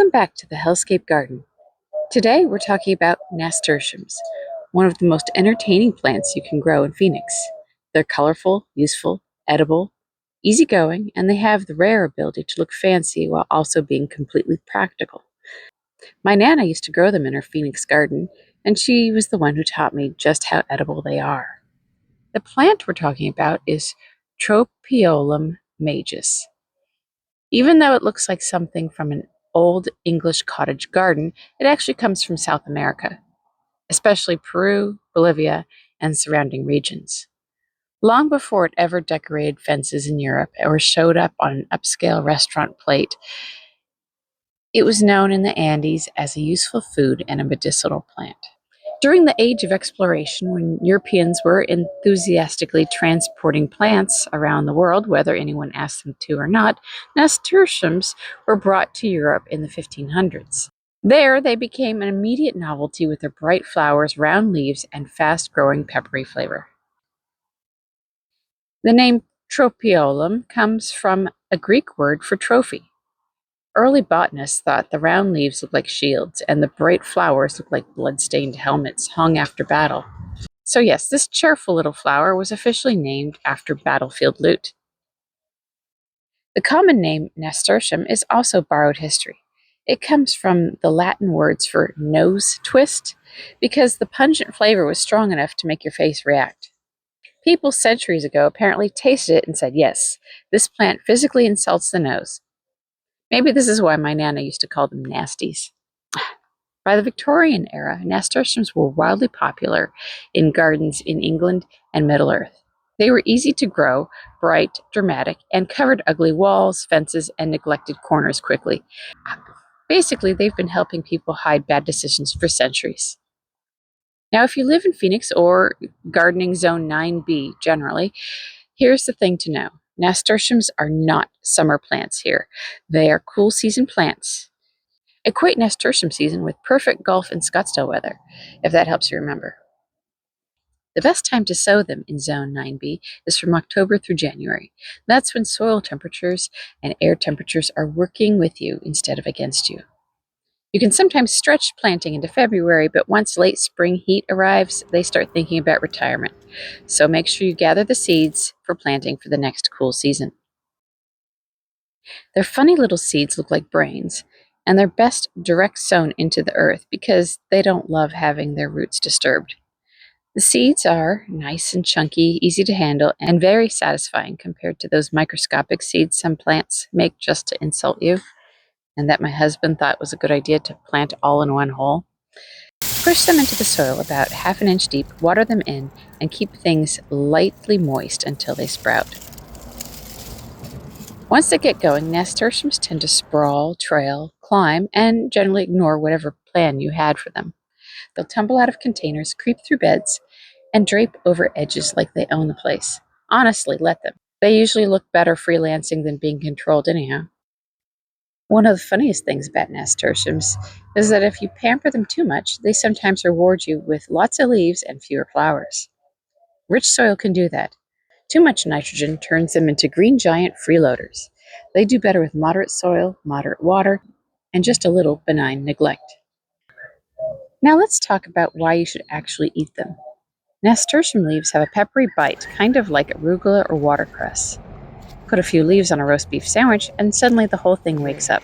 Welcome back to the Hellscape Garden. Today we're talking about nasturtiums, one of the most entertaining plants you can grow in Phoenix. They're colorful, useful, edible, easygoing, and they have the rare ability to look fancy while also being completely practical. My Nana used to grow them in her Phoenix garden, and she was the one who taught me just how edible they are. The plant we're talking about is Tropiolum majus. Even though it looks like something from an old English cottage garden, it actually comes from South America, especially Peru, Bolivia, and surrounding regions. Long before it ever decorated fences in Europe or showed up on an upscale restaurant plate, it was known in the Andes as a useful food and a medicinal plant. During the age of exploration, when Europeans were enthusiastically transporting plants around the world, whether anyone asked them to or not, nasturtiums were brought to Europe in the 1500s. There, they became an immediate novelty with their bright flowers, round leaves, and fast-growing peppery flavor. The name tropiolum comes from a Greek word for trophy. Early botanists thought the round leaves looked like shields and the bright flowers looked like blood-stained helmets hung after battle. So yes, this cheerful little flower was officially named after battlefield loot. The common name nasturtium is also borrowed history. It comes from the Latin words for nose twist because the pungent flavor was strong enough to make your face react. People centuries ago apparently tasted it and said, yes, this plant physically insults the nose. Maybe this is why my Nana used to call them nasties. By the Victorian era, nasturtiums were wildly popular in gardens in England and Middle Earth. They were easy to grow, bright, dramatic, and covered ugly walls, fences, and neglected corners quickly. Basically, they've been helping people hide bad decisions for centuries. Now, if you live in Phoenix or gardening zone 9B generally, here's the thing to know. Nasturtiums are not summer plants here. They are cool season plants. Equate nasturtium season with perfect Gulf and Scottsdale weather, if that helps you remember. The best time to sow them in zone 9B is from October through January. That's when soil temperatures and air temperatures are working with you instead of against you. You can sometimes stretch planting into February, but once late spring heat arrives, they start thinking about retirement. So make sure you gather the seeds for planting for the next cool season. Their funny little seeds look like brains, and they're best direct sown into the earth because they don't love having their roots disturbed. The seeds are nice and chunky, easy to handle, and very satisfying compared to those microscopic seeds some plants make just to insult you, and that my husband thought was a good idea to plant all in one hole. Push them into the soil about half an inch deep, water them in, and keep things lightly moist until they sprout. Once they get going, nasturtiums tend to sprawl, trail, climb, and generally ignore whatever plan you had for them. They'll tumble out of containers, creep through beds, and drape over edges like they own the place. Honestly, let them. They usually look better freelancing than being controlled anyhow. One of the funniest things about nasturtiums is that if you pamper them too much, they sometimes reward you with lots of leaves and fewer flowers. Rich soil can do that. Too much nitrogen turns them into green giant freeloaders. They do better with moderate soil, moderate water, and just a little benign neglect. Now let's talk about why you should actually eat them. Nasturtium leaves have a peppery bite, kind of like arugula or watercress. Put a few leaves on a roast beef sandwich, and suddenly the whole thing wakes up.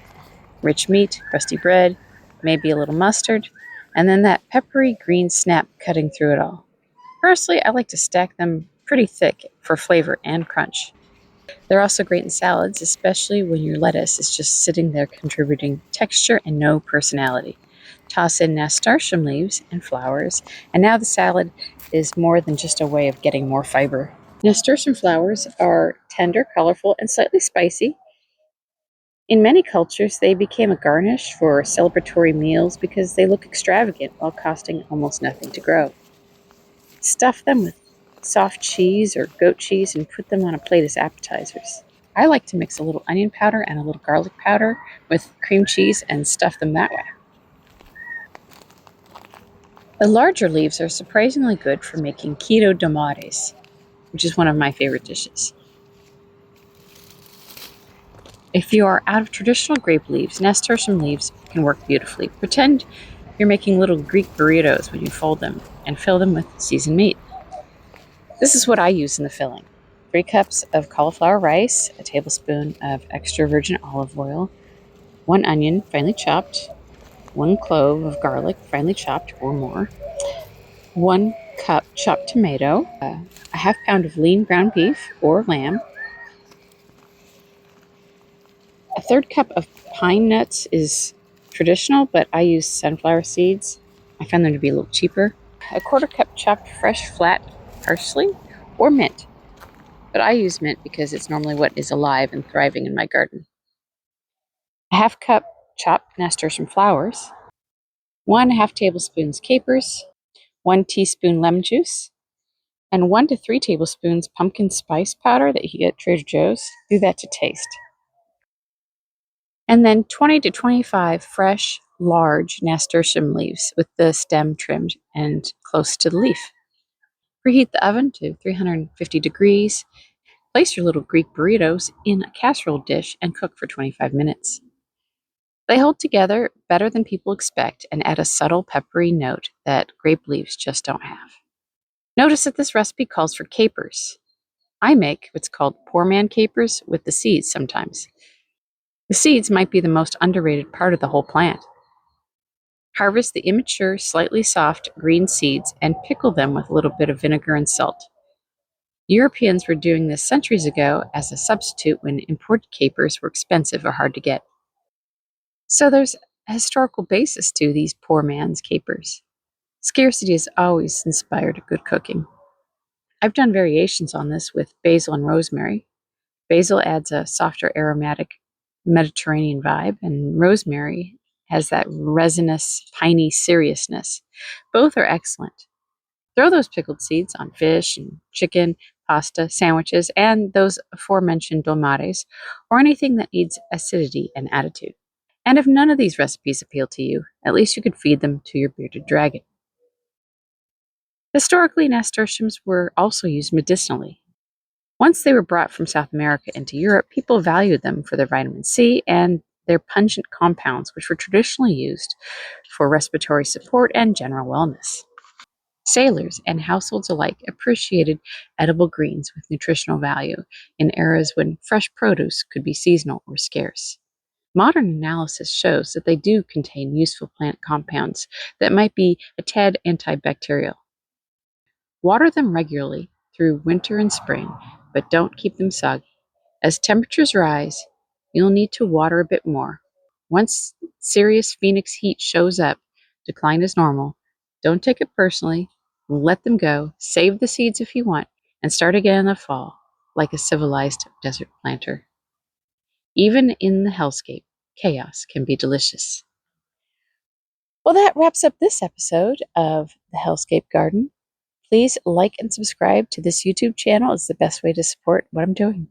Rich meat, crusty bread, maybe a little mustard, and then that peppery green snap cutting through it all. Personally, I like to stack them pretty thick for flavor and crunch. They're also great in salads, especially when your lettuce is just sitting there contributing texture and no personality. Toss in nasturtium leaves and flowers, and now the salad is more than just a way of getting more fiber. Nasturtium flowers are tender, colorful, and slightly spicy. In many cultures, they became a garnish for celebratory meals because they look extravagant while costing almost nothing to grow. Stuff them with soft cheese or goat cheese and put them on a plate as appetizers. I like to mix a little onion powder and a little garlic powder with cream cheese and stuff them that way. The larger leaves are surprisingly good for making keto domates, which is one of my favorite dishes. If you are out of traditional grape leaves, nasturtium leaves can work beautifully. Pretend you're making little Greek burritos when you fold them and fill them with seasoned meat. This is what I use in the filling: 3 cups of cauliflower rice, a tablespoon of extra virgin olive oil, 1 onion, finely chopped, 1 clove of garlic, finely chopped or more, 1 cup chopped tomato, a half pound of lean ground beef or lamb, a third cup of pine nuts is traditional, but I use sunflower seeds. I found them to be a little cheaper. A quarter cup chopped fresh flat parsley or mint, but I use mint because it's normally what is alive and thriving in my garden. A half cup chopped nasturtium flowers, 1/2 tablespoons capers, 1 teaspoon lemon juice, and 1 to 3 tablespoons pumpkin spice powder that you get at Trader Joe's. Do that to taste. And then 20 to 25 fresh, large nasturtium leaves with the stem trimmed and close to the leaf. Preheat the oven to 350 degrees. Place your little Greek burritos in a casserole dish and cook for 25 minutes. They hold together better than people expect and add a subtle peppery note that grape leaves just don't have. Notice that this recipe calls for capers. I make what's called poor man capers with the seeds sometimes. The seeds might be the most underrated part of the whole plant. Harvest the immature, slightly soft green seeds and pickle them with a little bit of vinegar and salt. Europeans were doing this centuries ago as a substitute when imported capers were expensive or hard to get. So there's a historical basis to these poor man's capers. Scarcity has always inspired good cooking. I've done variations on this with basil and rosemary. Basil adds a softer, aromatic Mediterranean vibe, and rosemary has that resinous, piney seriousness. Both are excellent. Throw those pickled seeds on fish and chicken, pasta, sandwiches, and those aforementioned dolmades, or anything that needs acidity and attitude. And if none of these recipes appeal to you, at least you could feed them to your bearded dragon. Historically, nasturtiums were also used medicinally. Once they were brought from South America into Europe, people valued them for their vitamin C and their pungent compounds, which were traditionally used for respiratory support and general wellness. Sailors and households alike appreciated edible greens with nutritional value in eras when fresh produce could be seasonal or scarce. Modern analysis shows that they do contain useful plant compounds that might be a tad antibacterial. Water them regularly through winter and spring, but don't keep them soggy. As temperatures rise, you'll need to water a bit more. Once serious phoenix heat shows up, decline is normal. Don't take it personally. Let them go. Save the seeds if you want, and start again in the fall, like a civilized desert planter. Even in the hellscape, chaos can be delicious. Well, that wraps up this episode of the Hellscape Garden. Please like and subscribe to this YouTube channel. It's the best way to support what I'm doing.